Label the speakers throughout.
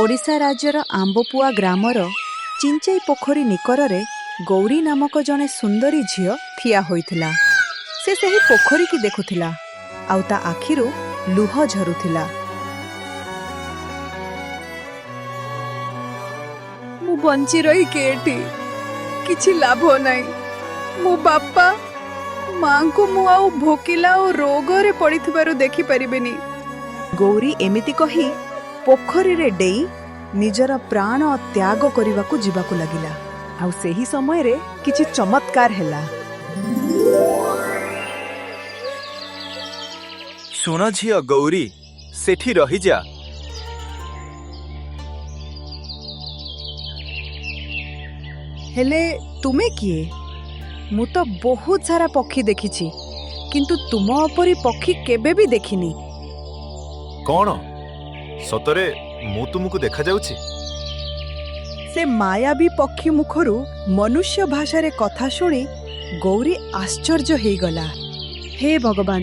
Speaker 1: ओडिशा राज्यर आंबपुआ ग्रामर चिंचई पोखरी निकरे गौरी नामक जने सुंदरी झियो ठिया होइथिला। से सही पोखरी की देखुथिला आउ ता आखिरु लुह झरुथिला।
Speaker 2: मु बंची रही केठी किछि लाभ नाही। मो बापा मां को मु आउ भोकिला और रोग रे पड़िथिबारु देखि परिबेनी।
Speaker 1: गौरी एमिति कही पोखरी रे डेई निजर प्राण त्याग करिवाकु जिबाकु लागिला। आउ सेही समय रे किछि चमत्कार हैला।
Speaker 3: सुन झियो गौरी, सेठी रही जा।
Speaker 1: हेले तुमे किए? मु तो बहुत सारा पक्षी देखिछि, किंतु तुम अपरी पक्षी केबे भी देखिनी।
Speaker 3: कौन सतरे मु तुमको देखा जाउछि?
Speaker 1: से मायावी पक्षी मुखरु मनुष्य भाषा रे कथा शुणी गौरी आश्चर्य हो गला। हे भगवान,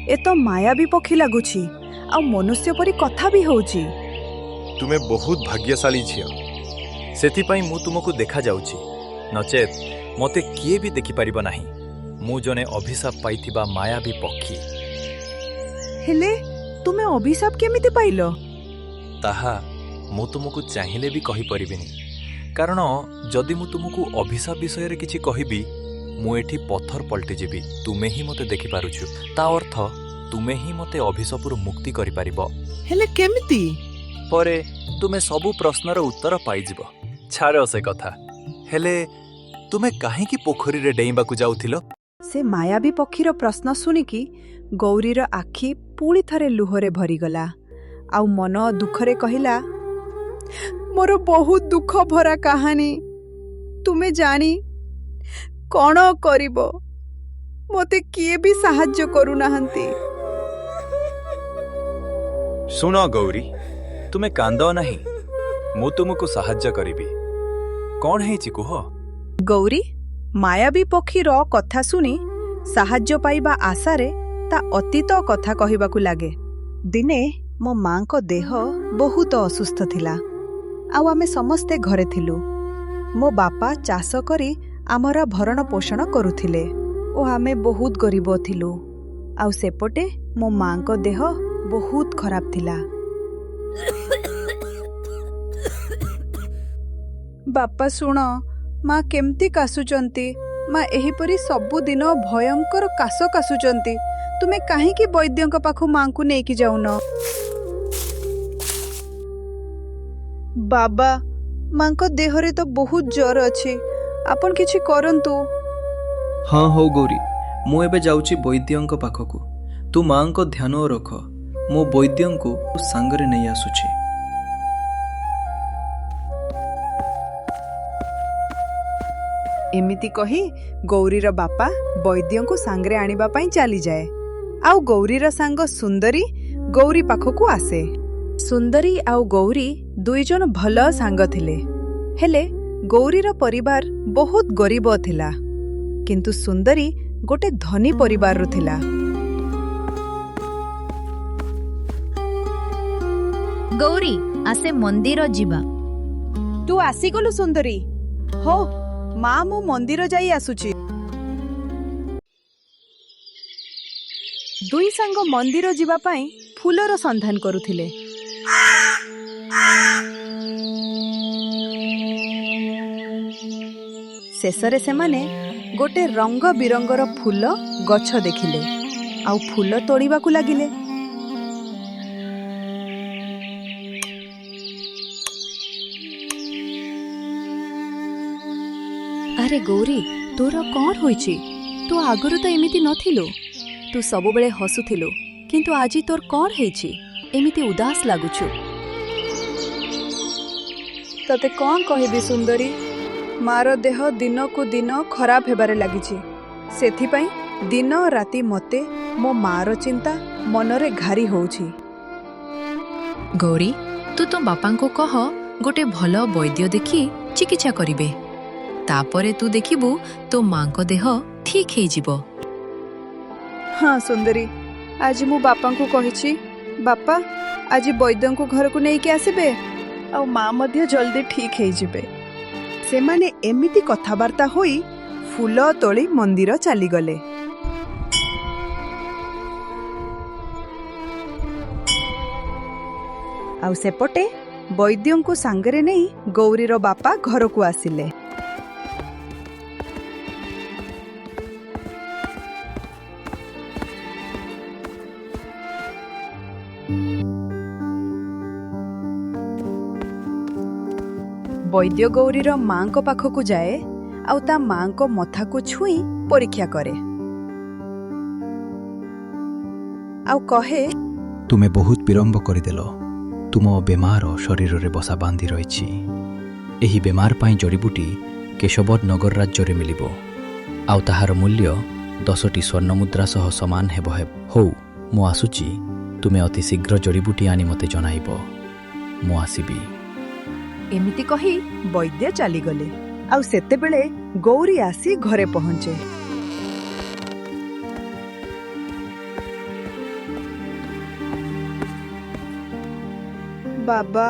Speaker 1: ए तो मायावी पक्षी लागुछि आ मनुष्य परी कथा भी होउछि।
Speaker 3: तुमे बहुत भाग्यशाली झियो, सेथि पई मु तुमको देखा जाउछि। नचेत मते किए भी देखि परिबो नाही। मु जने अभिशाप पाइथिबा मायावी पक्षी।
Speaker 1: हेले तुमे अभिशाप केमिति पाइलो?
Speaker 3: ताहा मु तुमको चाहिले भी कहि परिबिनी, कारण जदि मु तुमको अभिशाप विषय रे किछि कहिबी मु एठी पत्थर पलटि जेबी। तुमे ही मते देखि पारुछु, ता अर्थ तुमे ही मते अभिशापरु मुक्ति करि परिबो।
Speaker 1: हेले केमिति?
Speaker 3: परे तुमे सबु प्रश्नर उत्तर पाइ जिवो। छाड़ से कथा। हेले तुमे काहे की पोखरी रे डेइबाकू जाउथिलो?
Speaker 1: से मायावी पक्षीर प्रश्न सुनिकी गौरीर आखि पुणी थरे लुहरे भरीगला। आउ मन दुखरे कहिला, मोर बहुत दुख भरा कहानी। तुमे जानी कौन करिबो? मते किए भी साहाय्य करू नाहंती।
Speaker 3: सुन गौरी, तुमे कांदो नाही, मु तुमको साहाय्य करिबी। कौन हेछि कुह?
Speaker 1: गौरी मायावी पक्षीर कथा सुनी साहाय्य पाइबा आशारे ता अतीत कथा कहिबाकू लागे। दिने मो मां को देह बहुत असुस्थ थिला। आउ आमे समस्ते घरे थिलु। मो बापा चाष करी आमर भरण पोषण करुथिले ओ आमे बहुत गरीब थिलु। आउ सेपटे मो मां को देह बहुत खराब थिला। बापा सुन, माँ केमती कासुचंती। माँ एहीपरी सबु दिन भयंकर कास कासुचंती। तुमे काहेकि वैद्यंक पाखु माँ को नेकी जाउन? बाबा, माँ को देहरे तो बहुत ज्वर अछि। आपण किछि करंतु।
Speaker 4: हाँ हो गौरी, मु एबे जाउची वैद्यंक पाखकु। तू माँ को ध्यान रख। मो वैद्यंकु सांगरे नहीं आसुची।
Speaker 1: एमिति कही गौरीर बापा वैद्यंकु सांगरे आनिबा पई चली जाए। आउ गौरीर सांग सुंदरी गौरी पाखकु आसे। सुंदरी आउ गौरी दुई जन भल सांग थिले। हेले गौरीर परिवार बहुत गरीब थिला, किंतु सुंदरी गोटे धनी परिवार रु थिला।
Speaker 5: गौरी आसे मंदिर जीवा।
Speaker 1: तू आसीगलु सुंदरी? हो माँ, मु मंदिर जाई आसुची। दुई सांग मंदिर जीवा पाई फूलर संधान करुथिले। शेषरे सेमाने गोटे रंग बिरंगर फूल गछ देखिले। आउ फूल तोड़ीबाकू लागिले।
Speaker 5: अरे गौरी, तोर कौन होइछि? तू आगुरु तो एमिति नथिलु। तू सबु बेले हसुथिलु, किंतु आजी तोर कौन हेछि? एमिति उदास लागुछु।
Speaker 2: तते कौन कहबी सुंदरी? मार देह दिन को दिन खराब हेबारे लागिछि। सेथि पई दिन राति मते मो मार चिंता मनरे घारी होउछि।
Speaker 5: गौरी, तू तो बापा को कह गोटे भल वैद्य देखि चिकित्सा करिबे। तापरे तू देखिबू तो मां को देह ठीक हे जिवो।
Speaker 2: हाँ सुंदरी, आज मु बापा को कहिछि। बापा, आज वैद्य को घर को नहीं के आसबे। ଆଉ ମା ମଧ୍ୟ ଜଲ୍ଦି ଠିକ୍ ହେଇଯିବେ।
Speaker 1: ସେମାନେ ଏମିତି କଥାବାର୍ତ୍ତା ହୋଇ ଫୁଲ ତୋଳି ମନ୍ଦିର ଚାଲିଗଲେ। ଆଉ ସେପଟେ ବୈଦ୍ୟଙ୍କୁ ସାଙ୍ଗରେ ନେଇ ଗୌରୀର ବାପା ଘରକୁ ଆସିଲେ। ବୈଦ୍ୟ ଗୌରୀର ମାଙ୍କ ପାଖକୁ ଯାଏ ଆଉ ତା ମାଙ୍କ ମଥାକୁ ଛୁଇଁ ପରୀକ୍ଷା କରେ ଆଉ କହେ,
Speaker 6: ତୁମେ ବହୁତ ବିଳମ୍ବ କରିଦେଲ। ତୁମ ବେମାର ଶରୀରରେ ବସା ବାନ୍ଧି ରହିଛି। ଏହି ବେମାର ପାଇଁ ଜଡ଼ିବୁଟି କେଶବଦ ନଗର ରାଜ୍ୟରେ ମିଳିବ, ଆଉ ତାହାର ମୂଲ୍ୟ 10ଟି ସ୍ୱର୍ଣ୍ଣମୁଦ୍ରା ସହ ସମାନ ହେବ। ହଉ, ମୁଁ ଆସୁଛି। ତୁମେ ଅତି ଶୀଘ୍ର ଜଡ଼ିବୁଟି ଆଣି ମୋତେ ଜଣାଇବ। ମୁଁ ଆସିବି।
Speaker 1: ଏମିତି କହି ବୈଦ୍ୟ ଚାଲିଗଲେ। ଆଉ ସେତେବେଳେ ଗୌରୀ ଆସି ଘରେ ପହଞ୍ଚେ।
Speaker 2: ବାବା,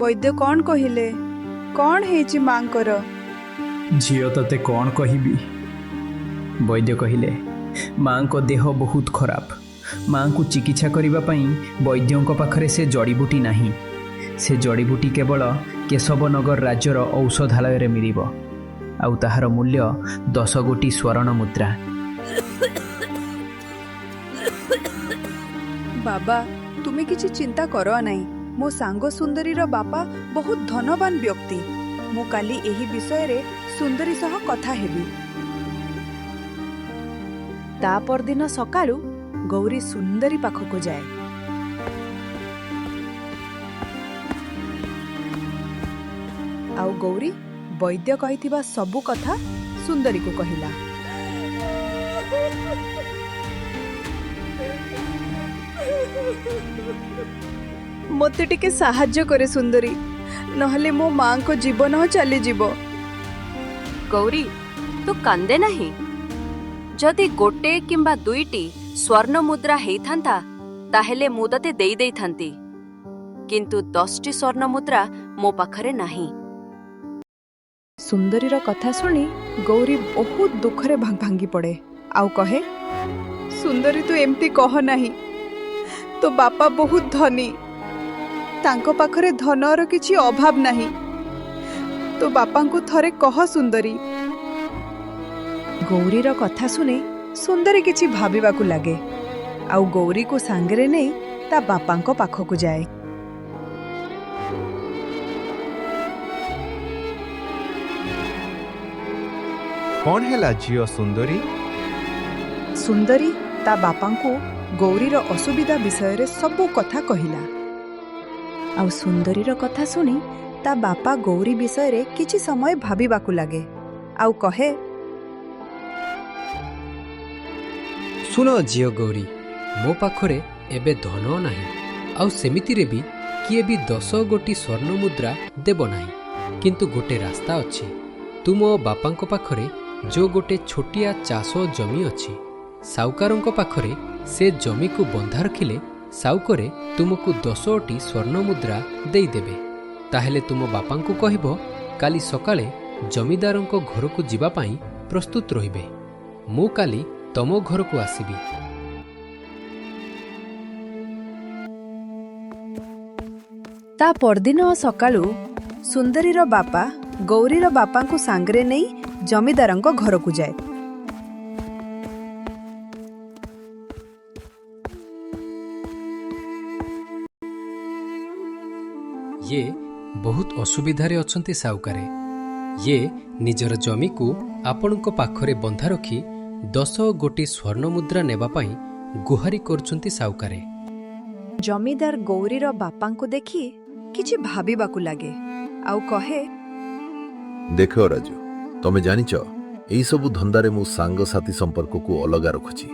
Speaker 2: ବୈଦ୍ୟ କ'ଣ କହିଲେ? କ'ଣ ହେଇଛି ମାଙ୍କର?
Speaker 7: ଝିଅ, ତତେ କ'ଣ କହିବି? ବୈଦ୍ୟ କହିଲେ, ମାଙ୍କ ଦେହ ବହୁତ ଖରାପ। ମାଙ୍କୁ ଚିକିତ୍ସା କରିବା ପାଇଁ ବୈଦ୍ୟଙ୍କ ପାଖରେ ସେ ଜଡ଼ିବୁଟି ନାହିଁ। ସେ ଜଡ଼ିବୁଟି କେବଳ କେଶବନଗର ରାଜ୍ୟର ଔଷଧାଳୟରେ ମିଳିବ, ଆଉ ତାହାର ମୂଲ୍ୟ 10 ଗୋଟି ସ୍ୱର୍ଣ୍ଣ ମୁଦ୍ରା।
Speaker 2: ବାବା, ତୁମେ କିଛି ଚିନ୍ତା କର ନାହିଁ। ମୋ ସାଙ୍ଗ ସୁନ୍ଦରୀର ବାପା ବହୁତ ଧନବାନ ବ୍ୟକ୍ତି। ମୁଁ କାଲି ଏହି ବିଷୟରେ ସୁନ୍ଦରୀ ସହ କଥା ହେବି।
Speaker 1: ତା ପରଦିନ ସକାଳୁ ଗୌରୀ ସୁନ୍ଦରୀ ପାଖକୁ ଯାଏ। ଆଉ ଗୌରୀ ବୈଦ୍ୟ କହିଥିବା ସବୁ କଥା ସୁନ୍ଦରୀକୁ କହିଲା।
Speaker 2: ମୋତେ ଟିକେ ସାହାଯ୍ୟ କରେ ସୁନ୍ଦରୀ, ନହେଲେ ମୋ ମାଙ୍କ ଜୀବନ ଚାଲିଯିବ।
Speaker 5: ଗୌରୀ, ତୁ କାନ୍ଦେ ନାହିଁ। ଯଦି ଗୋଟେ କିମ୍ବା 2ଟି ସ୍ୱର୍ଣ୍ଣ ମୁଦ୍ରା ହେଇଥାନ୍ତା ତାହେଲେ ମୁଁ ତତେ ଦେଇଥାନ୍ତି, କିନ୍ତୁ 10ଟି ସ୍ୱର୍ଣ୍ଣ ମୁଦ୍ରା ମୋ ପାଖରେ ନାହିଁ।
Speaker 1: ସୁନ୍ଦରୀର କଥା ଶୁଣି ଗୌରୀ ବହୁତ ଦୁଃଖରେ ଭାଙ୍ଗି ପଡ଼େ ଆଉ କହେ,
Speaker 2: ସୁନ୍ଦରୀ, ତୁ ଏମିତି କହ ନାହିଁ। ତୋ ବାପା ବହୁତ ଧନୀ। ତାଙ୍କ ପାଖରେ ଧନର କିଛି ଅଭାବ ନାହିଁ। ତୋ ବାପାଙ୍କୁ ଥରେ କହ ସୁନ୍ଦରୀ।
Speaker 1: ଗୌରୀର କଥା ଶୁଣି ସୁନ୍ଦରୀ କିଛି ଭାବିବାକୁ ଲାଗେ ଆଉ ଗୌରୀକୁ ସାଙ୍ଗରେ ନେଇ ତା ବାପାଙ୍କ ପାଖକୁ ଯାଏ।
Speaker 8: କ'ଣ ହେଲା ଝିଅ ସୁନ୍ଦରୀ?
Speaker 1: ସୁନ୍ଦରୀ ତା ବାପାଙ୍କୁ ଗୌରୀର ଅସୁବିଧା ବିଷୟରେ ସବୁ କଥା କହିଲା। ଆଉ ସୁନ୍ଦରୀର କଥା ଶୁଣି ତା ବାପା ଗୌରୀ ବିଷୟରେ କିଛି ସମୟ ଭାବିବାକୁ ଲାଗେ ଆଉ କହେ,
Speaker 9: ଶୁଣ ଝିଅ ଗୌରୀ, ମୋ ପାଖରେ ଏବେ ଧନ ନାହିଁ, ଆଉ ସେମିତିରେ ବି କିଏ ବି 10 ଗୋଟି ସ୍ୱର୍ଣ୍ଣ ମୁଦ୍ରା ଦେବ ନାହିଁ। କିନ୍ତୁ ଗୋଟେ ରାସ୍ତା ଅଛି। ତୁମ ବାପାଙ୍କ ପାଖରେ ଯେଉଁ ଗୋଟେ ଛୋଟିଆ ଚାଷ ଜମି ଅଛି, ସାଉକାରଙ୍କ ପାଖରେ ସେ ଜମିକୁ ବନ୍ଧା ରଖିଲେ ସାଉକରେ ତୁମକୁ 10ଟି ସ୍ୱର୍ଣ୍ଣ ମୁଦ୍ରା ଦେଇଦେବେ। ତାହେଲେ ତୁମ ବାପାଙ୍କୁ କହିବ କାଲି ସକାଳେ ଜମିଦାରଙ୍କ ଘରକୁ ଯିବା ପାଇଁ ପ୍ରସ୍ତୁତ ରହିବେ। ମୁଁ କାଲି ତମ ଘରକୁ ଆସିବି।
Speaker 1: ତା ପରଦିନ ସକାଳୁ ସୁନ୍ଦରୀର ବାପା ଗୌରୀର ବାପାଙ୍କୁ ସାଙ୍ଗରେ ନେଇ ଜମିଦାରଙ୍କ ଘରକୁ ଯାଏ।
Speaker 9: ଇଏ ବହୁତ ଅସୁବିଧାରେ ଅଛନ୍ତି ସାଉକାରେ। ଇଏ ନିଜର ଜମିକୁ ଆପଣଙ୍କ ପାଖରେ ବନ୍ଧା ରଖି 10 ଗୋଟି ସ୍ୱର୍ଣ୍ଣ ମୁଦ୍ରା ନେବା ପାଇଁ ଗୁହାରି କରୁଛନ୍ତି ସାଉକାରେ।
Speaker 1: ଜମିଦାର ଗୌରୀର ବାପାଙ୍କୁ ଦେଖି କିଛି ଭାବିବାକୁ ଲାଗେ ଆଉ କହେ,
Speaker 10: ଦେଖ ରାଜୁ, ତମେ ଜାଣିଛ ଏଇସବୁ ଧନ୍ଦାରେ ମୁଁ ସାଙ୍ଗସାଥୀ ସମ୍ପର୍କକୁ ଅଲଗା ରଖୁଛି,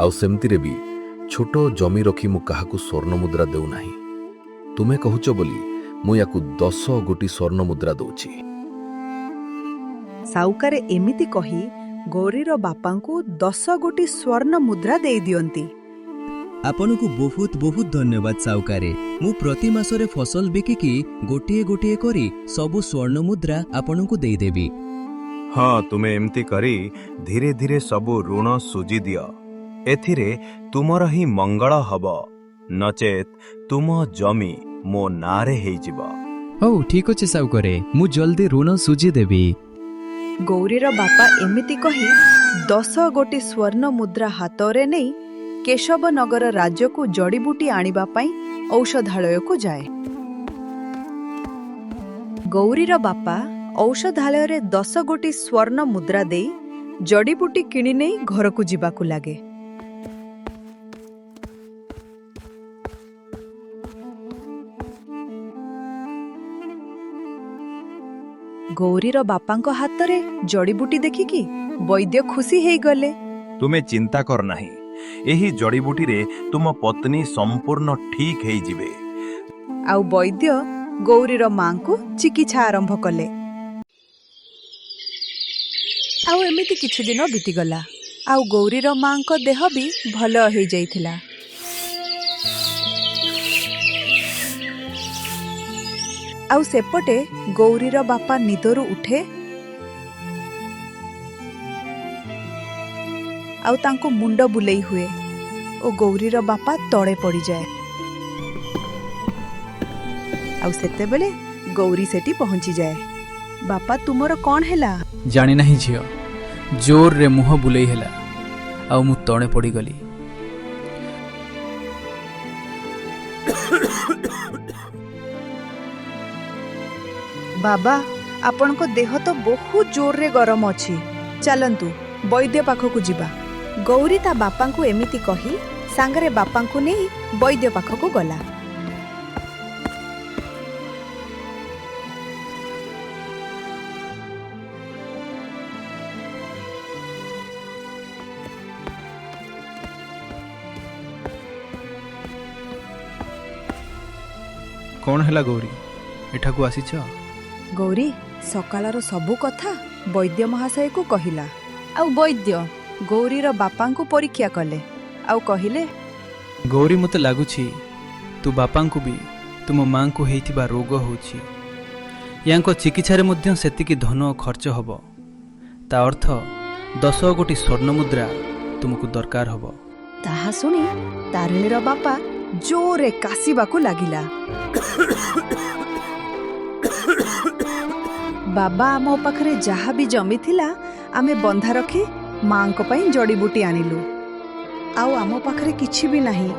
Speaker 10: ଆଉ ସେମିତିରେ ବି ଛୋଟ ଜମି ରଖି ମୁଁ କାହାକୁ ସ୍ୱର୍ଣ୍ଣ ମୁଦ୍ରା ଦେଉନାହିଁ। ତୁମେ କହୁଛ ବୋଲି ମୁଁ ୟାକୁ 10 ଗୋଟି ସ୍ୱର୍ଣ୍ଣ ମୁଦ୍ରା ଦଉଛି।
Speaker 1: ସାଉକାରେ ଏମିତି କହି ଗୌରୀର ବାପାଙ୍କୁ 10 ଗୋଟି ସ୍ୱର୍ଣ୍ଣ ମୁଦ୍ରା ଦେଇ ଦିଅନ୍ତି।
Speaker 11: ଆପଣଙ୍କୁ ବହୁତ ବହୁତ ଧନ୍ୟବାଦ ସାଉକାରେ। ମୁଁ ପ୍ରତି ମାସରେ ଫସଲ ବିକିକି ଗୋଟିଏ ଗୋଟିଏ କରି ସବୁ ସ୍ୱର୍ଣ୍ଣ ମୁଦ୍ରା ଆପଣଙ୍କୁ ଦେଇଦେବି।
Speaker 8: ହଁ, ତୁମେ ଏମିତି କରି ଧୀରେ ଧୀରେ ସବୁ ଋଣ ସୁଝି ଦିଅ। ଏଥିରେ ତୁମର ହିଁ ମଙ୍ଗଳ ହବ, ନଚେତ୍ ତୁମ ଜମି ମୋ ନାଁରେ ହେଇଯିବ।
Speaker 11: ହଉ ଠିକ ଅଛି ସାଉକାରେ, ମୁଁ ଜଲ୍ଦି ଋଣ ସୁଝିଦେବି।
Speaker 1: ଗୌରୀର ବାପା ଏମିତି କହି 10 ଗୋଟି ସ୍ୱର୍ଣ୍ଣ ମୁଦ୍ରା ହାତରେ ନେଇ କେଶବନଗର ରାଜ୍ୟକୁ ଜଡ଼ିବୁଟି ଆଣିବା ପାଇଁ ଔଷଧାଳୟକୁ ଯାଏ। ଗୌରୀର ବାପା ଔଷଧାଳୟରେ 10 ଗୋଟି ସ୍ୱର୍ଣ୍ଣ ମୁଦ୍ରା ଦେଇ ଜଡ଼ିବୁଟି କିଣି ନେଇ ଘରକୁ ଯିବାକୁ ଲାଗେ। ଗୌରୀର ବାପାଙ୍କ ହାତରେ ଜଡ଼ିବୁଟି ଦେଖିକି ବୈଦ୍ୟ ଖୁସି ହେଇଗଲେ।
Speaker 8: ତୁମେ ଚିନ୍ତା କର ନାହିଁ, ଏହି ଜଡ଼ିବୁଟିରେ ତୁମ ପତ୍ନୀ ସମ୍ପୂର୍ଣ୍ଣ ଠିକ୍ ହେଇଯିବେ।
Speaker 1: ଆଉ ବୈଦ୍ୟ ଗୌରୀର ମାଙ୍କୁ ଚିକିତ୍ସା ଆରମ୍ଭ କଲେ। ଆଉ ଏମିତି କିଛି ଦିନ ବିତିଗଲା। ଆଉ ଗୌରୀର ମାଙ୍କ ଦେହ ବି ଭଲ ହେଇଯାଇଥିଲା। ଆଉ ସେପଟେ ଗୌରୀର ବାପା ନିଦରୁ ଉଠେ ଆଉ ତାଙ୍କୁ ମୁଣ୍ଡ ବୁଲେଇ ହୁଏ ଓ ଗୌରୀର ବାପା ତଳେ ପଡ଼ିଯାଏ। ଆଉ ସେତେବେଳେ ଗୌରୀ ସେଠି ପହଞ୍ଚିଯାଏ। ବାପା, ତୁମର କ'ଣ ହେଲା?
Speaker 4: ଜାଣି ନାହିଁ ଝିଅ, ଜୋରରେ ମୁହଁ ବୁଲେଇ ହେଲା ଆଉ ମୁଁ ତଳେ ପଡ଼ିଗଲି।
Speaker 1: ବାବା, ଆପଣଙ୍କ ଦେହ ତ ବହୁତ ଜୋରରେ ଗରମ ଅଛି, ଚାଲନ୍ତୁ ବୈଦ୍ୟ ପାଖକୁ ଯିବା। ଗୌରୀ ତା ବାପାଙ୍କୁ ଏମିତି କହି ସାଙ୍ଗରେ ବାପାଙ୍କୁ ନେଇ ବୈଦ୍ୟ ପାଖକୁ ଗଲା।
Speaker 4: କ'ଣ ହେଲା ଗୌରୀ, ଏଠାକୁ ଆସିଛ?
Speaker 1: ଗୌରୀ ସକାଳର ସବୁ କଥା ବୈଦ୍ୟ ମହାଶୟକୁ କହିଲା। ଆଉ ବୈଦ୍ୟ ଗୌରୀର ବାପାଙ୍କୁ ପରୀକ୍ଷା କଲେ ଆଉ କହିଲେ,
Speaker 4: ଗୌରୀ, ମୋତେ ଲାଗୁଛି ତୁ ବାପାଙ୍କୁ ବି ତୁମ ମାଙ୍କୁ ହେଇଥିବା ରୋଗ ହେଉଛି। ୟାଙ୍କ ଚିକିତ୍ସାରେ ମଧ୍ୟ ସେତିକି ଧନ ଖର୍ଚ୍ଚ ହେବ। ତା ଅର୍ଥ 10 ଗୋଟି ସ୍ୱର୍ଣ୍ଣ ମୁଦ୍ରା ତୁମକୁ ଦରକାର ହେବ।
Speaker 1: ତାହା ଶୁଣି ତାରିଣୀର ବାପା ଜୋରରେ କାଶିବାକୁ ଲାଗିଲା। ବାବା, ଆମ ପାଖରେ ଯାହା ବି ଜମି ଥିଲା ଆମେ ବନ୍ଧା ରଖି ମାଙ୍କ ପାଇଁ ଜଡ଼ିବୁଟି ଆଣିଲୁ। ଆଉ ଆମ ପାଖରେ କିଛି ବି ନାହିଁ।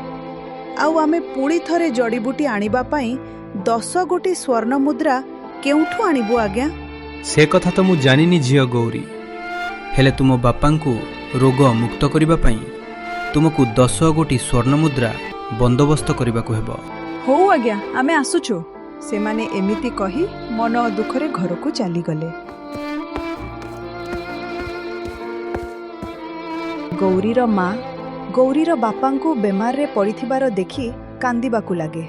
Speaker 1: ଆଉ ଆମେ ପୁଣି ଥରେ ଜଡ଼ିବୁଟି ଆଣିବା ପାଇଁ 10 ଗୋଟି ସ୍ୱର୍ଣ୍ଣ ମୁଦ୍ରା କେଉଁଠୁ ଆଣିବୁ ଆଜ୍ଞା?
Speaker 4: ସେ କଥା ତ ମୁଁ ଜାଣିନି ଝିଅ ଗୌରୀ, ହେଲେ ତୁମ ବାପାଙ୍କୁ ରୋଗ ମୁକ୍ତ କରିବା ପାଇଁ ତୁମକୁ 10 ଗୋଟି ସ୍ୱର୍ଣ୍ଣ ମୁଦ୍ରା ବନ୍ଦୋବସ୍ତ କରିବାକୁ ହେବ।
Speaker 2: ହଉ ଆଜ୍ଞା, ଆମେ ଆସୁଛୁ।
Speaker 1: ସେମାନେ ଏମିତି କହି ମନ ଦୁଃଖରେ ଘରକୁ ଚାଲିଗଲେ। ଗୌରୀର ମା ଗୌରୀର ବାପାଙ୍କୁ ବେମାରରେ ପଡ଼ିଥିବାର ଦେଖି କାନ୍ଦିବାକୁ ଲାଗେ।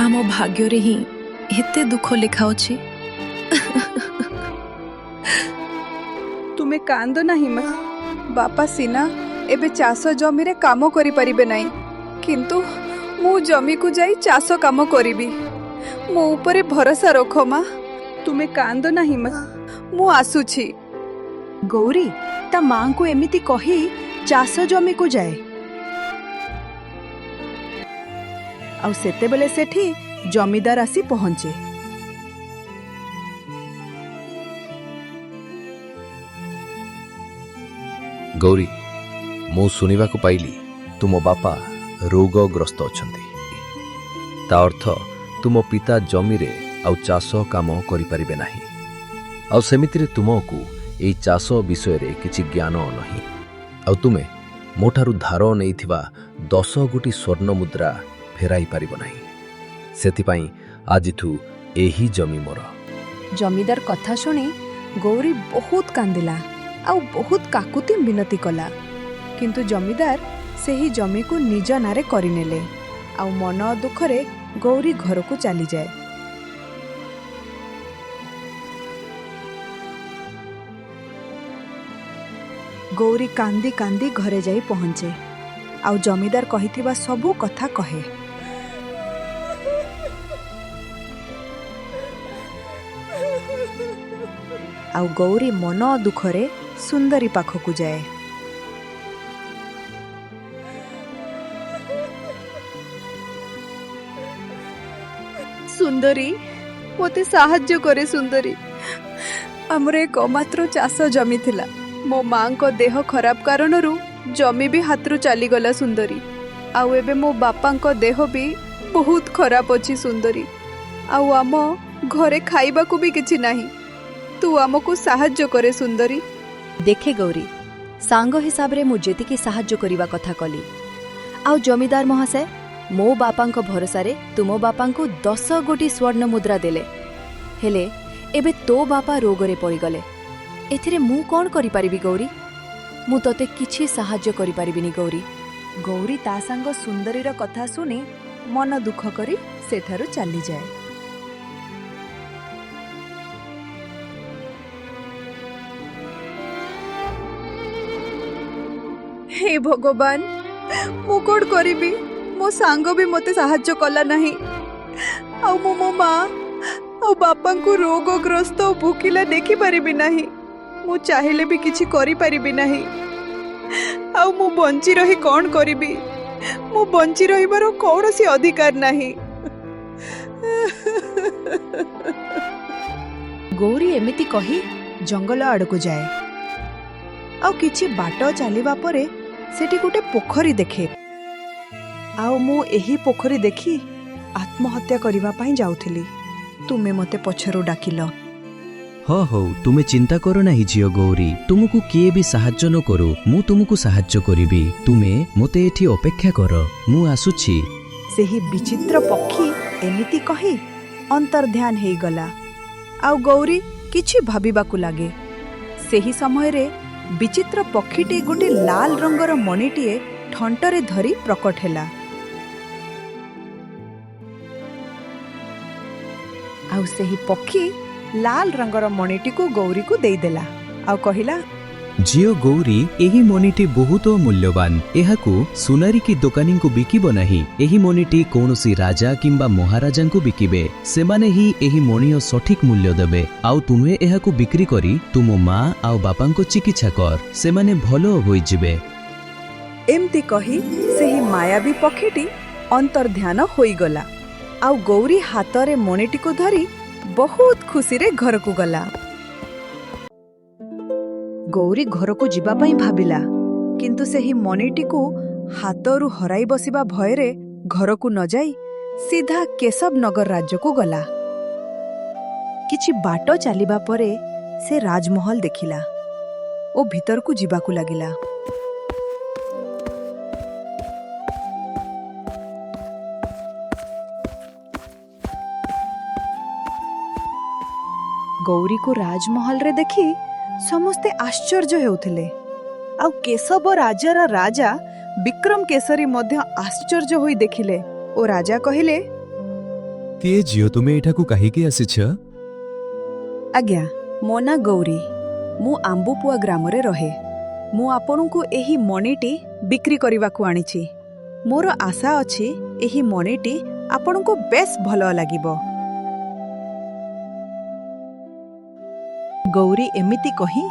Speaker 2: ଆମ ଭାଗ୍ୟରେ ହିଁ ଏତେ ଦୁଃଖ ଲେଖା ଅଛି। ତୁମେ କାନ୍ଦ ନାହିଁ ମା। ବାପା ସିନା ଏବେ ଚାଷ ଜମିରେ କାମ କରିପାରିବେ ନାହିଁ, କିନ୍ତୁ ମୁଁ ଜମିକୁ ଯାଇ ଚାଷ କାମ କରିବି। ମୋ ଉପରେ ଭରସା ରଖ ମା। ତୁମେ କାନ୍ଦ ନାହିଁ ମା, ମୁଁ ଆସୁଛି।
Speaker 1: ଗୌରୀ ତା ମାଙ୍କୁ ଏମିତି କହି ଚାଷ ଜମିକୁ ଯାଏ। ଆଉ ସେତେବେଳେ ସେଠି ଜମିଦାର ଆସି ପହଞ୍ଚେ।
Speaker 10: ଗୌରୀ, ମୁଁ ଶୁଣିବାକୁ ପାଇଲି ତୁମ ବାପା ରୋଗଗ୍ରସ୍ତ ଅଛନ୍ତି। ତା ଅର୍ଥ ତୁମ ପିତା ଜମିରେ ଆଉ ଚାଷ କାମ କରିପାରିବେ ନାହିଁ। ଆଉ ସେମିତିରେ ତୁମକୁ ଏହି ଚାଷ ବିଷୟରେ କିଛି ଜ୍ଞାନ ନାହିଁ। ଆଉ ତୁମେ ମୋଠାରୁ ଧାର ନେଇଥିବା 10 ଗୋଟି ସ୍ୱର୍ଣ୍ଣ ମୁଦ୍ରା ଫେରାଇ ପାରିବ ନାହିଁ। ସେଥିପାଇଁ ଆଜିଠୁ ଏହି ଜମି ମୋର।
Speaker 1: ଜମିଦାର କଥା ଶୁଣି ଗୌରୀ ବହୁତ କାନ୍ଦିଲା ଆଉ ବହୁତ କାକୁତି ମିନତି କଲା। କିନ୍ତୁ ଜମିଦାର ସେହି ଜମିକୁ ନିଜ ନାଁରେ କରିନେଲେ। ଆଉ ମନ ଦୁଃଖରେ ଗୌରୀ ଘରକୁ ଚାଲିଯାଏ।
Speaker 2: ଗୌରୀ କାନ୍ଦି କାନ୍ଦି ଘରେ ଯାଇ ପହଞ୍ଚେ ଆଉ ଜମିଦାର କହିଥିବା ସବୁ କଥା କହେ। ଆଉ ଗୌରୀ ମନ ଦୁଃଖରେ ସୁନ୍ଦରୀ ପାଖକୁ ଯାଏ। ସୁନ୍ଦରୀ, ମୋତେ ସାହାଯ୍ୟ କରେ ସୁନ୍ଦରୀ। ଆମର ଏକ ମାତ୍ର ଚାଷ ଜମି ଥିଲା। ମୋ ମାଙ୍କ ଦେହ ଖରାପ କାରଣରୁ ଜମି ବି ହାତରୁ ଚାଲିଗଲା ସୁନ୍ଦରୀ। ଆଉ ଏବେ ମୋ ବାପାଙ୍କ ଦେହ ବି ବହୁତ ଖରାପ ଅଛି ସୁନ୍ଦରୀ। ଆଉ ଆମ ଘରେ ଖାଇବାକୁ ବି କିଛି ନାହିଁ। ତୁ ଆମକୁ ସାହାଯ୍ୟ କରେ ସୁନ୍ଦରୀ।
Speaker 5: ଦେଖେ ଗୌରୀ, ସାଙ୍ଗ ହିସାବରେ ମୁଁ ଯେତିକି ସାହାଯ୍ୟ କରିବା କଥା କଲି। ଆଉ ଜମିଦାର ମହାଶୟ ମୋ ବାପାଙ୍କ ଭରସାରେ ତୁମ ବାପାଙ୍କୁ 10 ଗୋଟି ସ୍ୱର୍ଣ୍ଣ ମୁଦ୍ରା ଦେଲେ। ହେଲେ ଏବେ ତୋ ବାପା ରୋଗରେ ପଡ଼ିଗଲେ। ଏଥିରେ ମୁଁ କ'ଣ କରିପାରିବି ଗୌରୀ? ମୁଁ ତୋତେ କିଛି ସାହାଯ୍ୟ କରିପାରିବିନି ଗୌରୀ।
Speaker 2: ଗୌରୀ ତା ସାଙ୍ଗ ସୁନ୍ଦରୀର କଥା ଶୁଣି ମନ ଦୁଃଖ କରି ସେଠାରୁ ଚାଲିଯାଏ। ହେ ଭଗବାନ, ମୁଁ କ'ଣ କରିବି? ମୋ ସାଙ୍ଗ ବି ମୋତେ ସାହାଯ୍ୟ କଲା ନାହିଁ। ଆଉ ମୁଁ ମୋ ମା ଆଉ ବାପାଙ୍କୁ ରୋଗଗ୍ରସ୍ତ ଓ ଭୋକିଲା ଦେଖିପାରିବି ନାହିଁ। ମୁଁ ଚାହିଁଲେ ବି କିଛି କରିପାରିବି ନାହିଁ। ଆଉ ମୁଁ ବଞ୍ଚି ରହି କ'ଣ କରିବି? ମୁଁ ବଞ୍ଚି ରହିବାର କୌଣସି ଅଧିକାର ନାହିଁ। ଗୌରୀ ଏମିତି କହି ଜଙ୍ଗଲ ଆଡ଼କୁ ଯାଏ। ଆଉ କିଛି ବାଟ ଚାଲିବା ପରେ ସେଠି ଗୋଟେ ପୋଖରୀ ଦେଖେ। ଆଉ ମୁଁ ଏହି ପୋଖରୀ ଦେଖି ଆତ୍ମହତ୍ୟା କରିବା ପାଇଁ ଯାଉଥିଲି। ତୁମେ ମୋତେ ପଛରୁ ଡାକିଲ।
Speaker 11: ହଁ ହଉ, ତୁମେ ଚିନ୍ତା କର ନାହିଁ ଝିଅ ଗୌରୀ। ତୁମକୁ କିଏ ବି ସାହାଯ୍ୟ ନ କରୁ, ମୁଁ ତୁମକୁ ସାହାଯ୍ୟ କରିବି। ତୁମେ ମୋତେ ଏଠି ଅପେକ୍ଷା କର, ମୁଁ ଆସୁଛି।
Speaker 2: ସେହି ବିଚିତ୍ର ପକ୍ଷୀ ଏମିତି କହି ଅନ୍ତର୍ଧ୍ୟାନ ହେଇଗଲା। ଆଉ ଗୌରୀ କିଛି ଭାବିବାକୁ ଲାଗେ। ସେହି ସମୟରେ ବିଚିତ୍ର ପକ୍ଷୀଟି ଗୋଟେ ଲାଲ ରଙ୍ଗର ମଣିଟିଏ ଠଣ୍ଟରେ ଧରି ପ୍ରକଟ ହେଲା। ଆଉ ସେହି ପକ୍ଷୀ ଲାଲ ରଙ୍ଗର ମଣିଟିକୁ ଗୌରୀକୁ ଦେଇଦେଲା ଆଉ କହିଲା,
Speaker 11: ଝିଅ ଗୌରୀ, ଏହି ମଣିଟି ବହୁତ ମୂଲ୍ୟବାନ। ଏହାକୁ ସୁନାରୀ କି ଦୋକାନୀଙ୍କୁ ବିକିବ ନାହିଁ। ଏହି ମଣିଟି କୌଣସି ରାଜା କିମ୍ବା ମହାରାଜାଙ୍କୁ ବିକିବେ। ସେମାନେ ହିଁ ଏହି ମଣିର ସଠିକ ମୂଲ୍ୟ ଦେବେ। ଆଉ ତୁମେ ଏହାକୁ ବିକ୍ରି କରି ତୁମ ମା ଆଉ ବାପାଙ୍କ ଚିକିତ୍ସା କର। ସେମାନେ ଭଲ ହୋଇଯିବେ।
Speaker 2: ଏମିତି କହି ସେହି ମାୟାବୀ ପକ୍ଷୀଟି ଅନ୍ତର୍ଧ୍ୟାନ ହୋଇଗଲା। ଆଉ ଗୌରୀ ହାତରେ ମଣିଟିକୁ ଧରି ବହୁତ ଖୁସିରେ ଘରକୁ ଗଲା। ଗୌରୀ ଘରକୁ ଯିବା ପାଇଁ ଭାବିଲା, କିନ୍ତୁ ସେହି ମଣିଟିକୁ ହାତରୁ ହରାଇ ବସିବା ଭୟରେ ଘରକୁ ନ ଯାଇ ସିଧା କେଶବନଗର ରାଜ୍ୟକୁ ଗଲା। କିଛି ବାଟ ଚାଲିବା ପରେ ସେ ରାଜମହଲ ଦେଖିଲା ଓ ଭିତରକୁ ଯିବାକୁ ଲାଗିଲା। ଗୌରୀକୁ ରାଜମହଲରେ ଦେଖି ସମସ୍ତେ ଆଶ୍ଚର୍ଯ୍ୟ ହେଉଥିଲେ। ଆଉ କେଶବ ରାଜ୍ୟର ରାଜା ବିକ୍ରମ କେଶରୀ ମଧ୍ୟ ଆଶ୍ଚର୍ଯ୍ୟ ହୋଇ ଦେଖିଲେ ଓ ରାଜା କହିଲେ,
Speaker 11: କିଏ ଝିଅ, ତୁମେ ଏଠାକୁ କାହିଁକି ଆସିଛ?
Speaker 2: ଆଜ୍ଞା, ମୋ ନାଁ ଗୌରୀ। ମୁଁ ଆମ୍ବୁପୁଆ ଗ୍ରାମରେ ରହେ। ମୁଁ ଆପଣଙ୍କୁ ଏହି ମଣିଟି ବିକ୍ରି କରିବାକୁ ଆଣିଛି। ମୋର ଆଶା ଅଛି ଏହି ମଣିଟି ଆପଣଙ୍କୁ ବେଶ ଭଲ ଲାଗିବ। ଗୌରୀ ଏମିତି କହି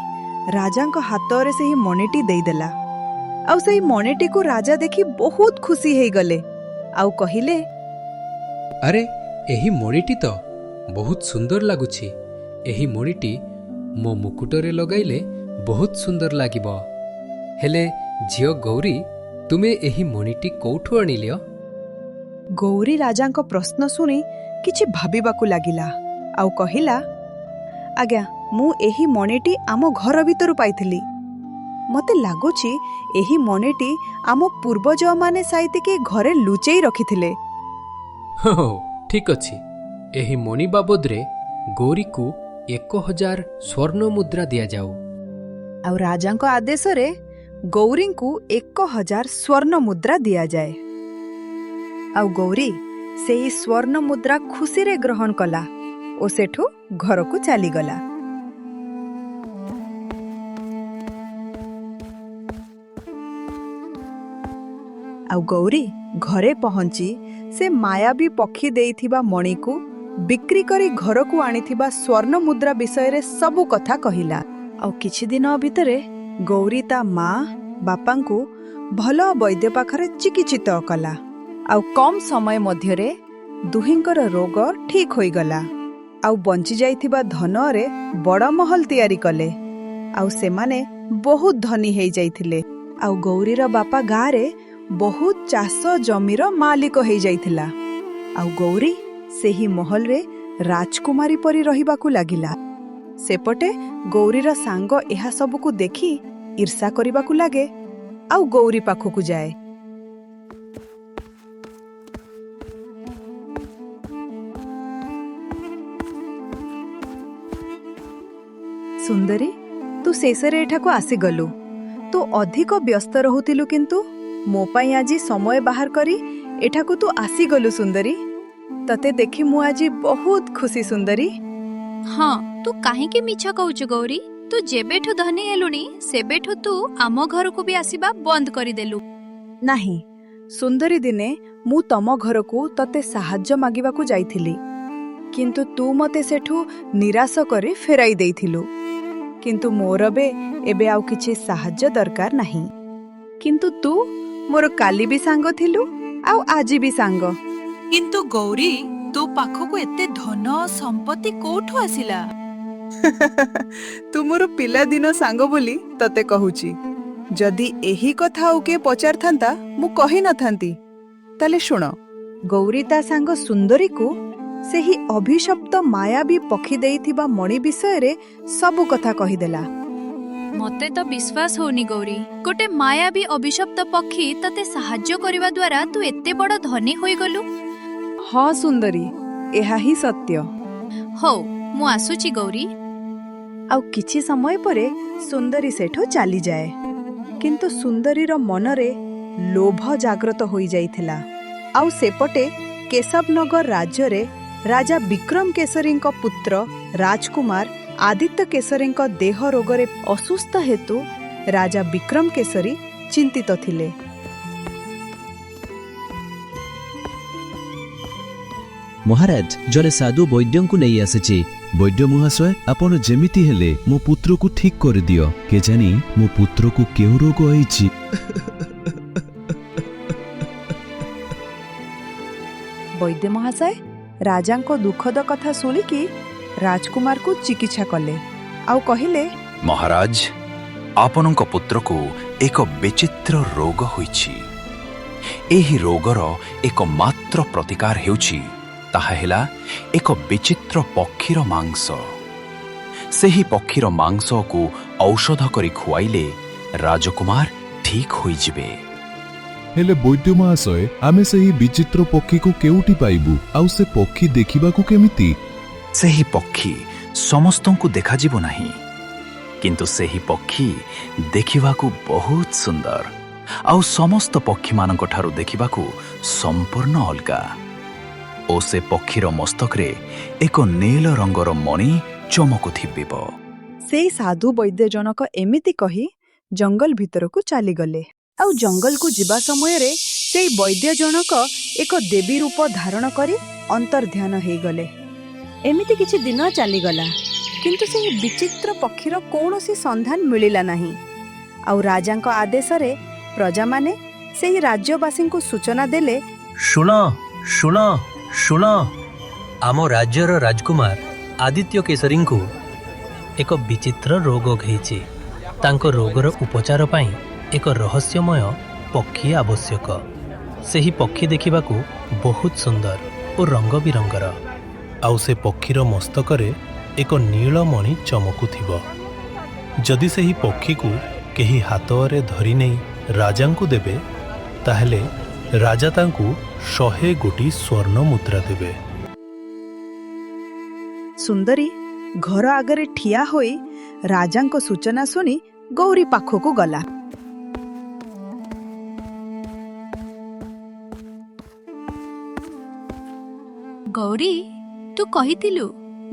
Speaker 2: ରାଜାଙ୍କ ହାତରେ ସେହି ମଣିଟି ଦେଇଦେଲା। ଆଉ ସେହି ମଣିଟିକୁ ରାଜା ଦେଖି ବହୁତ ଖୁସି ହେଇଗଲେ ଆଉ କହିଲେ,
Speaker 9: ଆରେ, ଏହି ମଣିଟି ତ ବହୁତ ସୁନ୍ଦର ଲାଗୁଛି। ଏହି ମଣିଟି ମୋ ମୁକୁଟରେ ଲଗାଇଲେ ବହୁତ ସୁନ୍ଦର ଲାଗିବ। ହେଲେ ଝିଅ ଗୌରୀ, ତୁମେ ଏହି ମଣିଟି କୋଉଠୁ ଆଣିଲ?
Speaker 2: ଗୌରୀ ରାଜାଙ୍କ ପ୍ରଶ୍ନ ଶୁଣି କିଛି ଭାବିବାକୁ ଲାଗିଲା ଆଉ କହିଲା, ଆଜ୍ଞା, ମୁଁ ଏହି ମଣିଟି ଆମ ଘର ଭିତରୁ ପାଇଥିଲି। ମୋତେ ଲାଗୁଛି ଏହି ମଣିଟି ଆମ ପୂର୍ବଜମାନେ ସାଇତିକି ଘରେ ଲୁଚେଇ ରଖିଥିଲେ।
Speaker 9: ହଁ, ଠିକ୍ ଅଛି। ଏହି ମଣି ବାବଦରେ ଗୌରୀକୁ 1000 ସ୍ୱର୍ଣ୍ଣ ମୁଦ୍ରା ଦିଆଯାଉ।
Speaker 2: ଆଉ ରାଜାଙ୍କ ଆଦେଶରେ ଗୌରୀଙ୍କୁ 1000 ସ୍ୱର୍ଣ୍ଣ ମୁଦ୍ରା ଦିଆଯାଏ। ଆଉ ଗୌରୀ ସେହି ସ୍ୱର୍ଣ୍ଣ ମୁଦ୍ରା ଖୁସିରେ ଗ୍ରହଣ କଲା ଓ ସେଠୁ ଘରକୁ ଚାଲିଗଲା।
Speaker 1: ଆଉ ଗୌରୀ ଘରେ ପହଞ୍ଚି ସେ ମାୟାବୀ ପକ୍ଷୀ ଦେଇଥିବା ମଣିକୁ ବିକ୍ରି କରି ଘରକୁ ଆଣିଥିବା ସ୍ୱର୍ଣ୍ଣ ମୁଦ୍ରା ବିଷୟରେ ସବୁ କଥା କହିଲା। ଆଉ କିଛି ଦିନ ଭିତରେ ଗୌରୀ ତା ମା ବାପାଙ୍କୁ ଭଲ ବୈଦ୍ୟ ପାଖରେ ଚିକିତ୍ସିତ କଲା। ଆଉ କମ୍ ସମୟ ମଧ୍ୟରେ ଦୁହିଁଙ୍କର ରୋଗ ଠିକ୍ ହୋଇଗଲା। ଆଉ ବଞ୍ଚି ଯାଇଥିବା ଧନରେ ବଡ଼ ମହଲ ତିଆରି କଲେ। ଆଉ ସେମାନେ ବହୁତ ଧନୀ ହେଇଯାଇଥିଲେ। ଆଉ ଗୌରୀର ବାପା ଗାଁରେ ବହୁତ ଚାଷ ଜମିର ମାଲିକ ହେଇଯାଇଥିଲା। ଆଉ ଗୌରୀ ସେହି ମହଲରେ ରାଜକୁମାରୀ ପରି ରହିବାକୁ ଲାଗିଲା। ସେପଟେ ଗୌରୀର ସାଙ୍ଗ ଏହା ସବୁକୁ ଦେଖି ଈର୍ଷା କରିବାକୁ ଲାଗେ ଆଉ ଗୌରୀ ପାଖକୁ ଯାଏ। ସୁନ୍ଦରୀ, ତୁ ଶେଷରେ ଏଠାକୁ ଆସିଗଲୁ। ତୁ ଅଧିକ ବ୍ୟସ୍ତ ରହୁଥିଲୁ, କିନ୍ତୁ ମୋ ପାଇଁ ଆଜି ସମୟ ବାହାର କରି ଏଠାକୁ ତୁ ଆସିଗଲୁ ସୁନ୍ଦରୀ। ତତେ ଦେଖି ମୁଁ ଆଜି ବହୁତ ଖୁସି ସୁନ୍ଦରୀ।
Speaker 12: ହଁ, ତୁ କାହିଁକି ମିଛ କହୁଛୁ ଗୌରୀ? ତୁ ଯେବେଠୁ ଧନୀ ହେଲୁଣି ସେବେଠୁ ତୁ ଆମ ଘରକୁ ବି ଆସିବା ବନ୍ଦ କରିଦେଲୁ।
Speaker 1: ନାହିଁ ସୁନ୍ଦରୀ, ଦିନେ ମୁଁ ତମ ଘରକୁ ତତେ ସାହାଯ୍ୟ ମାଗିବାକୁ ଯାଇଥିଲି, କିନ୍ତୁ ତୁ ମତେ ସେଠୁ ନିରାଶ କରି ଫେରାଇ ଦେଇଥିଲୁ। କିନ୍ତୁ ମୋର ଏବେ ଆଉ କିଛି ସାହାଯ୍ୟ ଦରକାର ନାହିଁ। କିନ୍ତୁ ତୁ ମୋର କାଲି ବି ସାଙ୍ଗ ଥିଲୁ ଆଉ ଆଜି ବି ସାଙ୍ଗ।
Speaker 2: କିନ୍ତୁ ଗୌରୀ, ତୋ ପାଖକୁ ଏତେ ଧନ ସମ୍ପତ୍ତି କୋଉଠୁ ଆସିଲା? ତୁ ମୋର ପିଲାଦିନ ସାଙ୍ଗ ବୋଲି ତତେ କହୁଛି। ଯଦି ଏହି କଥା ଆଉ କିଏ ପଚାରିଥାନ୍ତା ମୁଁ କହିନଥାନ୍ତି। ତାହେଲେ ଶୁଣ।
Speaker 1: ଗୌରୀ ତା ସାଙ୍ଗ ସୁନ୍ଦରୀକୁ ସେହି ଅଭିଶପ୍ତ ମାୟାବୀ ପକ୍ଷୀ ଦେଇଥିବା ମଣି ବିଷୟରେ ସବୁ କଥା କହିଦେଲା।
Speaker 12: ମତେ ତ ବିଶ୍ୱାସ ହଉନି ଗୌରୀ, ଗୋଟେ ମାୟାବୀ ଅଭିଶପ୍ତ ପକ୍ଷୀ ତତେ ସାହାଯ୍ୟ କରିବା ଦ୍ୱାରା ତୁ ଏତେ ବଡ଼ ଧନୀ ହୋଇଗଲୁ।
Speaker 1: ହଁ ସୁନ୍ଦରୀ, ଏହା ହିଁ ସତ୍ୟ।
Speaker 12: ହଉ, ମୁଁ ଆସୁଛି ଗୌରୀ।
Speaker 1: ଆଉ କିଛି ସମୟ ପରେ ସୁନ୍ଦରୀ ସେଠୁ ଚାଲିଯାଏ। କିନ୍ତୁ ସୁନ୍ଦରୀର ମନରେ ଲୋଭ ଜାଗ୍ରତ ହୋଇଯାଇଥିଲା। ଆଉ ସେପଟେ କେଶବନଗର ରାଜ୍ୟରେ ରାଜା ବିକ୍ରମ କେଶରୀଙ୍କ ପୁତ୍ର ରାଜକୁମାର ଆଦିତ୍ୟ କେଶରୀଙ୍କ ଦେହ ରୋଗରେ ଅସୁସ୍ଥ ହେତୁ ରାଜା ବିକ୍ରମ କେଶରୀ ଚିନ୍ତିତ ଥିଲେ।
Speaker 11: ମହାରାଜ, ଜଣେ ସାଧୁ ବୈଦ୍ୟଙ୍କୁ ନେଇ ଆସିଛି। ବୈଦ୍ୟ ମହାଶୟ, ଆପଣ ଯେମିତି ହେଲେ ମୋ ପୁତ୍ରକୁ ଠିକ୍ କରିଦିଅ। କେଜାଣି ମୋ ପୁତ୍ରକୁ କେଉଁ ରୋଗ ହେଇଛି।
Speaker 1: ବୈଦ୍ୟ ମହାଶୟ ରାଜାଙ୍କ ଦୁଃଖଦ କଥା ଶୁଣିକି ରାଜକୁମାରକୁ ଚିକିତ୍ସା କଲେ ଆଉ କହିଲେ,
Speaker 3: ମହାରାଜ, ଆପଣଙ୍କ ପୁତ୍ରକୁ ଏକ ବିଚିତ୍ର ରୋଗ ହୋଇଛି। ଏହି ରୋଗର ଏକମାତ୍ର ପ୍ରତିକାର ହେଉଛି ତାହା ହେଲା ଏକ ବିଚିତ୍ର ପକ୍ଷୀର ମାଂସ। ସେହି ପକ୍ଷୀର ମାଂସକୁ ଔଷଧ କରି ଖୁଆଇଲେ ରାଜକୁମାର ଠିକ୍ ହୋଇଯିବେ।
Speaker 13: ହେଲେ ବୈଦ୍ୟ ମହାଶୟ, ଆମେ ସେହି ବିଚିତ୍ର ପକ୍ଷୀକୁ କେଉଁଠି ପାଇବୁ? ଆଉ ସେ ପକ୍ଷୀ ଦେଖିବାକୁ କେମିତି?
Speaker 3: ସେହି ପକ୍ଷୀ ସମସ୍ତଙ୍କୁ ଦେଖାଯିବ ନାହିଁ, କିନ୍ତୁ ସେହି ପକ୍ଷୀ ଦେଖିବାକୁ ବହୁତ ସୁନ୍ଦର ଆଉ ସମସ୍ତ ପକ୍ଷୀମାନଙ୍କ ଠାରୁ ଦେଖିବାକୁ ସମ୍ପୂର୍ଣ୍ଣ ଅଲଗା। ଓ ସେ ପକ୍ଷୀର ମସ୍ତକରେ ଏକ ନୀଳ ରଙ୍ଗର ମଣି ଚମକୁଥିବ।
Speaker 1: ସେଇ ସାଧୁ ବୈଦ୍ୟ ଜଣକ ଏମିତି କହି ଜଙ୍ଗଲ ଭିତରକୁ ଚାଲିଗଲେ। ଆଉ ଜଙ୍ଗଲକୁ ଯିବା ସମୟରେ ସେଇ ବୈଦ୍ୟ ଜଣକ ଏକ ଦେବୀ ରୂପ ଧାରଣ କରି ଅନ୍ତର୍ଧ୍ୟାନ ହେଇଗଲେ। ଏମିତି କିଛି ଦିନ ଚାଲିଗଲା, କିନ୍ତୁ ସେହି ବିଚିତ୍ର ପକ୍ଷୀର କୌଣସି ସନ୍ଧାନ ମିଳିଲା ନାହିଁ। ଆଉ ରାଜାଙ୍କ ଆଦେଶରେ ପ୍ରଜାମାନେ ସେହି ରାଜ୍ୟବାସୀଙ୍କୁ ସୂଚନା ଦେଲେ,
Speaker 14: ଶୁଣ ଶୁଣ ଶୁଣ, ଆମ ରାଜ୍ୟର ରାଜକୁମାର ଆଦିତ୍ୟ କେଶରୀଙ୍କୁ ଏକ ବିଚିତ୍ର ରୋଗ ହେଇଛି। ତାଙ୍କ ରୋଗର ଉପଚାର ପାଇଁ ଏକ ରହସ୍ୟମୟ ପକ୍ଷୀ ଆବଶ୍ୟକ। ସେହି ପକ୍ଷୀ ଦେଖିବାକୁ ବହୁତ ସୁନ୍ଦର ଓ ରଙ୍ଗ ବିରଙ୍ଗର। ଆଉ ସେ ପକ୍ଷୀର ମସ୍ତକରେ ଏକ ନୀଳମଣି ଚମକୁଥିବ। ଯଦି ସେହି ପକ୍ଷୀକୁ କେହି ହାତରେ ଧରି ନେଇ ରାଜାଙ୍କୁ ଦେବେ, ତାହେଲେ ରାଜା ତାଙ୍କୁ 100 ଗୋଟି ସ୍ୱର୍ଣ୍ଣ ମୁଦ୍ରା ଦେବେ।
Speaker 1: ସୁନ୍ଦରୀ ଘର ଆଗରେ ଠିଆ ହୋଇ ରାଜାଙ୍କ ସୂଚନା ଶୁଣି ଗୌରୀ ପାଖକୁ ଗଲା।
Speaker 12: ଗୌରୀ, ତୁ କହିଥିଲୁ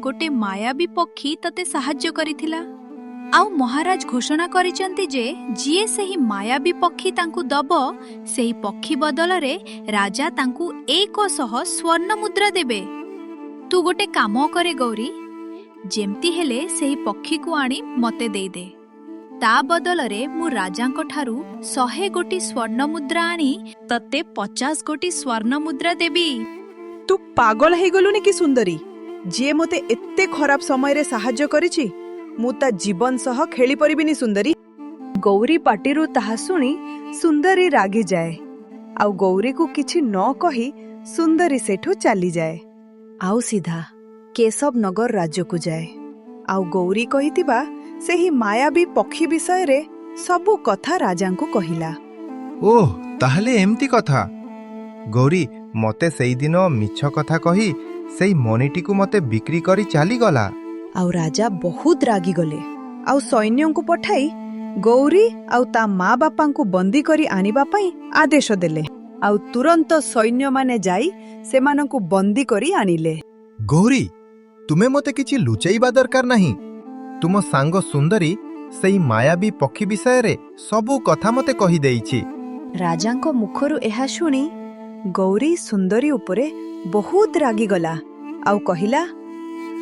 Speaker 12: ଗୋଟେ ମାୟାବୀ ପକ୍ଷୀ ତତେ ସାହାଯ୍ୟ କରିଥିଲା। ଆଉ ମହାରାଜ ଘୋଷଣା କରିଛନ୍ତି ଯେ ଯିଏ ସେହି ମାୟାବୀ ପକ୍ଷୀ ତାଙ୍କୁ ଦବ ସେହି ପକ୍ଷୀ ବଦଳରେ ରାଜା ତାଙ୍କୁ 100 ସ୍ୱର୍ଣ୍ଣ ମୁଦ୍ରା ଦେବେ। ତୁ ଗୋଟେ କାମ କରେ ଗୌରୀ, ଯେମିତି ହେଲେ ସେହି ପକ୍ଷୀକୁ ଆଣି ମତେ ଦେଇଦେ। ତା ବଦଳରେ ମୁଁ ରାଜାଙ୍କ ଠାରୁ 100 ଗୋଟି ସ୍ୱର୍ଣ୍ଣ ମୁଦ୍ରା ଆଣି ତତେ 50 ଗୋଟି ସ୍ୱର୍ଣ୍ଣ ମୁଦ୍ରା ଦେବି।
Speaker 1: ତୁ ପାଗଳ ହେଇଗଲୁନି କି ସୁନ୍ଦରୀ? ଯିଏ ମୋତେ ଏତେ ଖରାପ ସମୟରେ ସାହାଯ୍ୟ କରିଛି ମୁଁ ତା ଜୀବନ ସହ ଖେଳି ପାରିବିନି ସୁନ୍ଦରୀ। ଗୌରୀ ପାଟିରୁ ତାହା ଶୁଣି ସୁନ୍ଦରୀ ରାଗିଯାଏ ଆଉ ଗୌରୀକୁ କିଛି ନ କହି ସୁନ୍ଦରୀ ସେଠୁ ଚାଲିଯାଏ ଆଉ ସିଧା କେଶବ ନଗର ରାଜ୍ୟକୁ ଯାଏ ଆଉ ଗୌରୀ କହିଥିବା ସେହି ମାୟାବୀ ପକ୍ଷୀ ବିଷୟରେ ସବୁ କଥା ରାଜାଙ୍କୁ କହିଲା।
Speaker 15: ଓଃ, ତାହେଲେ ଏମିତି କଥା। ଗୌରୀ ମତେ ସେଇଦିନ ମିଛ କଥା କହି ସେଇ ମଣିଟିକୁ ମତେ ବିକ୍ରି କରି ଚାଲିଗଲା।
Speaker 1: ଆଉ ରାଜା ବହୁତ ରାଗିଗଲେ ଆଉ ସୈନ୍ୟଙ୍କୁ ପଠାଇ ଗୌରୀ ଆଉ ତା ମା ବାପାଙ୍କୁ ବନ୍ଦୀ କରି ଆଣିବା ପାଇଁ ଆଦେଶ ଦେଲେ ଆଉ ତୁରନ୍ତ ସୈନ୍ୟମାନେ ଯାଇ ସେମାନଙ୍କୁ ବନ୍ଦୀ କରି ଆଣିଲେ।
Speaker 15: ଗୌରୀ, ତୁମେ ମତେ କିଛି ଲୁଚେଇବା ଦରକାର ନାହିଁ। ତୁମ ସାଙ୍ଗ ସୁନ୍ଦରୀ ସେଇ ମାୟାବୀ ପକ୍ଷୀ ବିଷୟରେ ସବୁ କଥା ମତେ କହିଦେଇଛି।
Speaker 1: ରାଜାଙ୍କ ମୁଖରୁ ଏହା ଶୁଣି ଗୌରୀ ସୁନ୍ଦରୀ ଉପରେ ବହୁତ ରାଗିଗଲା ଆଉ କହିଲା,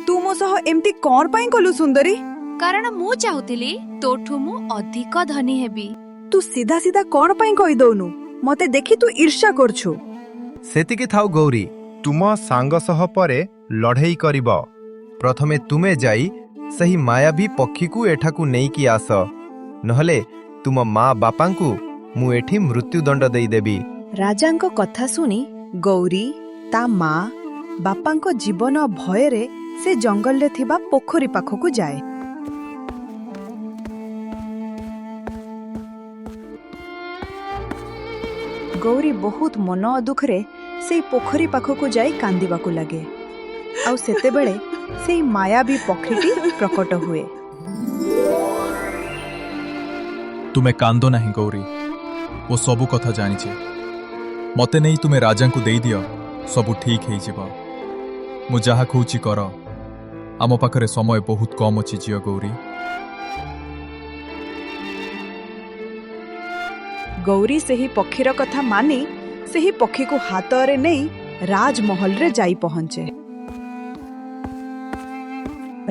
Speaker 1: ତୁ ମୋ ସହ ଏମିତି କଣ ପାଇଁ କଲୁ ସୁନ୍ଦରୀ?
Speaker 12: କାରଣ ମୁଁ ଚାହୁଁଥିଲି ତୋଠୁ ମୁଁ ଅଧିକ ଧନୀ ହେବି।
Speaker 1: ତୁ ସିଧା ସିଧା କଣ ପାଇଁ କହିଦଉନୁ? ମତେ ଦେଖି ତୁ ଈର୍ଷା କରୁଛୁ।
Speaker 15: ସେତିକି ଥାଉ ଗୌରୀ, ତୁମ ସାଙ୍ଗ ସହ ପରେ ଲଢ଼େଇ କରିବ। ପ୍ରଥମେ ତୁମେ ଯାଇ ସେହି ମାୟାବୀ ପକ୍ଷୀକୁ ଏଠାକୁ ନେଇକି ଆସ, ନହେଲେ ତୁମ ମା ବାପାଙ୍କୁ ମୁଁ ଏଠି ମୃତ୍ୟୁଦଣ୍ଡ ଦେଇଦେବି।
Speaker 1: ରାଜାଙ୍କ କଥା ଶୁଣି ଗୌରୀ ତା ମା ବାପାଙ୍କ ଜୀବନ ଭୟରେ ସେ ଜଙ୍ଗଲରେ ଥିବା ପୋଖରୀ ପାଖକୁ ଯାଏ। ଗୌରୀ ବହୁତ ମନ ଦୁଃଖରେ ସେଇ ପୋଖରୀ ପାଖକୁ ଯାଇ କାନ୍ଦିବାକୁ ଲାଗେ ଆଉ ସେତେବେଳେ ସେଇ ମାୟାବୀ ପକ୍ଷୀଟି ପ୍ରକଟ ହୁଏ।
Speaker 13: ତୁମେ କାନ୍ଦ ନାହିଁ ଗୌରୀ, ଓ ସବୁ କଥା ଜାଣିଛେ। ମତେ ନେଇ ତୁମେ ରାଜାଙ୍କୁ ଦେଇଦିଅ, ସବୁ ଠିକ୍ ହେଇଯିବ। ମୁଁ ଯାହା କହୁଛି କର। ଆମ ପାଖରେ ସମୟ ବହୁତ କମ୍ ଅଛି ଝିଅ ଗୌରୀ।
Speaker 1: ଗୌରୀ ସେହି ପକ୍ଷୀର କଥା ମାନି ସେହି ପକ୍ଷୀକୁ ହାତରେ ନେଇ ରାଜମହଲରେ ଯାଇ ପହଞ୍ଚେ।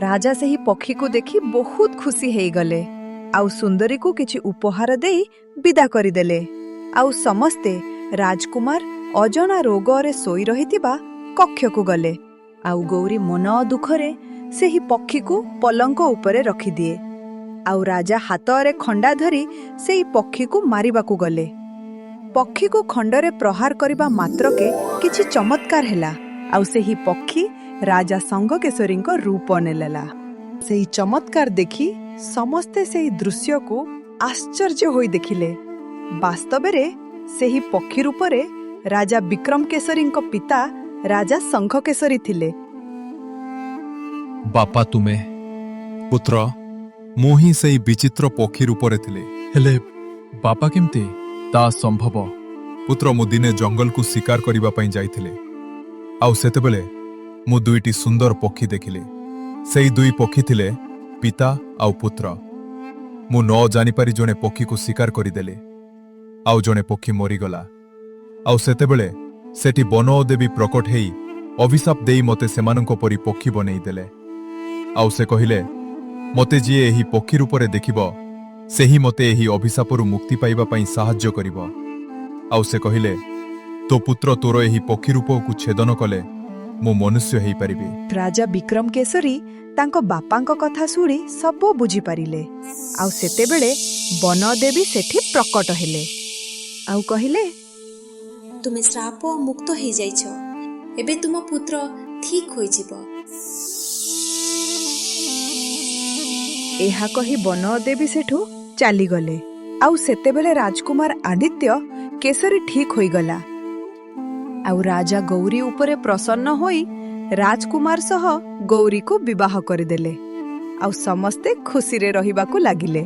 Speaker 1: ରାଜା ସେହି ପକ୍ଷୀକୁ ଦେଖି ବହୁତ ଖୁସି ହେଇଗଲେ ଆଉ ସୁନ୍ଦରୀକୁ କିଛି ଉପହାର ଦେଇ ବିଦା କରିଦେଲେ ଆଉ ସମସ୍ତେ ରାଜକୁମାର ଅଜଣା ରୋଗରେ ଶୋଇ ରହିଥିବା କକ୍ଷକୁ ଗଲେ ଆଉ ଗୌରୀ ମନ ଦୁଃଖରେ ସେହି ପକ୍ଷୀକୁ ପଲଙ୍କ ଉପରେ ରଖିଦିଏ ଆଉ ରାଜା ହାତରେ ଖଣ୍ଡା ଧରି ସେହି ପକ୍ଷୀକୁ ମାରିବାକୁ ଗଲେ। ପକ୍ଷୀକୁ ଖଣ୍ଡରେ ପ୍ରହାର କରିବା ମାତ୍ରକେ କିଛି ଚମତ୍କାର ହେଲା ଆଉ ସେହି ପକ୍ଷୀ ରାଜା ସଙ୍ଗକେଶରୀଙ୍କ ରୂପ ନେଲା। ସେହି ଚମତ୍କାର ଦେଖି ସମସ୍ତେ ସେହି ଦୃଶ୍ୟକୁ ଆଶ୍ଚର୍ଯ୍ୟ ହୋଇ ଦେଖିଲେ। ବାସ୍ତବରେ ସେହି ପକ୍ଷୀ ରୂପରେ ରାଜା ବିକ୍ରମ କେଶରୀଙ୍କ ପିତା ରାଜା ଶଙ୍ଖକେଶରୀ ଥିଲେ।
Speaker 13: ବାପା ତୁମେ, ପୁତ୍ର ମୁଁ ହିଁ ସେଇ ବିଚିତ୍ର ପକ୍ଷୀ ରୂପରେ ଥିଲି। ହେଲେ ବାପା କେମିତି? ତା ସମ୍ଭବ। ପୁତ୍ର, ମୁଁ ଦିନେ ଜଙ୍ଗଲକୁ ଶିକାର କରିବା ପାଇଁ ଯାଇଥିଲି ଆଉ ସେତେବେଳେ ମୁଁ ଦୁଇଟି ସୁନ୍ଦର ପକ୍ଷୀ ଦେଖିଲି। ସେଇ ଦୁଇ ପକ୍ଷୀ ଥିଲେ ପିତା ଆଉ ପୁତ୍ର। ମୁଁ ନ ଜାଣିପାରି ଜଣେ ପକ୍ଷୀକୁ ଶିକାର କରିଦେଲି ଆଉ ଜଣେ ପକ୍ଷୀ ମରିଗଲା। ଆଉ ସେତେବେଳେ ସେଠି ବନଦେବୀ ପ୍ରକଟ ହେଇ ଅଭିଶାପ ଦେଇ ମୋତେ ସେମାନଙ୍କ ପରି ପକ୍ଷୀ ବନେଇଦେଲେ। ଆଉ ସେ କହିଲେ, ମୋତେ ଯିଏ ଏହି ପକ୍ଷୀ ରୂପରେ ଦେଖିବ ସେହି ମୋତେ ଏହି ଅଭିଶାପରୁ ମୁକ୍ତି ପାଇବା ପାଇଁ ସାହାଯ୍ୟ କରିବ। ଆଉ ସେ କହିଲେ, ତୋ ପୁତ୍ର ତୋର ଏହି ପକ୍ଷୀ ରୂପକୁ ଛେଦନ କଲେ ମୁଁ ମନୁଷ୍ୟ ହେଇପାରିବି।
Speaker 1: ରାଜା ବିକ୍ରମ କେଶରୀ ତାଙ୍କ ବାପାଙ୍କ କଥା ଶୁଣି ସବୁ ବୁଝିପାରିଲେ ଆଉ ସେତେବେଳେ ବନଦେବୀ ସେଠି ପ୍ରକଟ ହେଲେ ଆଉ କହିଲେ,
Speaker 16: ତୁମେ ଶ୍ରାପ ମୁକ୍ତ ହେଇଯାଇଛ, ଏବେ ତୁମ ପୁତ୍ର ଠିକ ହୋଇଯିବ।
Speaker 1: ଏହା କହି ବନଦେବୀ ସେଠୁ ଚାଲିଗଲେ ଆଉ ସେତେବେଳେ ରାଜକୁମାର ଆଦିତ୍ୟ କେଶରୀ ଠିକ ହୋଇଗଲା ଆଉ ରାଜା ଗୌରୀ ଉପରେ ପ୍ରସନ୍ନ ହୋଇ ରାଜକୁମାର ସହ ଗୌରୀକୁ ବିବାହ କରିଦେଲେ ଆଉ ସମସ୍ତେ ଖୁସିରେ ରହିବାକୁ ଲାଗିଲେ।